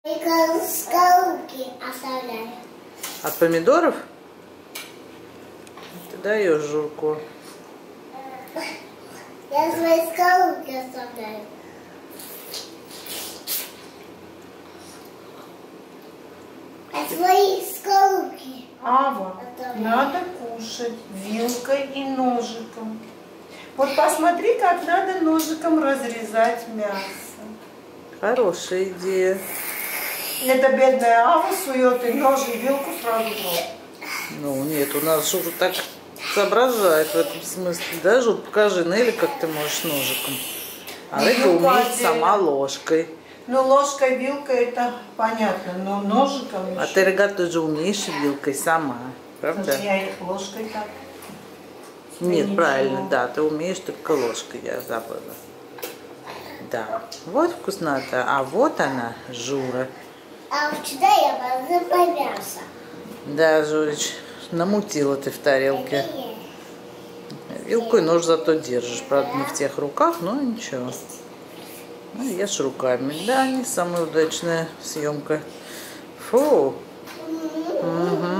Скорлупки оставляю. От помидоров? Ты даешь Журку. Я свои скорлупки оставляю. А свои скорлупки. Ава, надо кушать вилкой и ножиком. Вот посмотри, как надо ножиком разрезать мясо. Хорошая идея. Эта бедная Ава сует и нож, и вилку сразу в рот. Ну нет, у нас Жур так соображает в этом смысле. Да, Жур, покажи, Нелли, как ты можешь ножиком. А это умеет сама ложкой. Ну, ложкой, вилкой это понятно, но ножиком еще. А ты, Регата, же умеешь вилкой сама, правда? Я их ложкой так. Нет, ничего. правильно, да, ты умеешь только ложкой, я забыла. Да, вот вкуснота, а вот она, Жура. А вот сюда я возьму мясо. Да, Журич, намутила ты в тарелке. Вилку и нож зато держишь, правда, не в тех руках, но ничего. Ну, ешь руками. Да, не самая удачная съемка. Фу. Угу.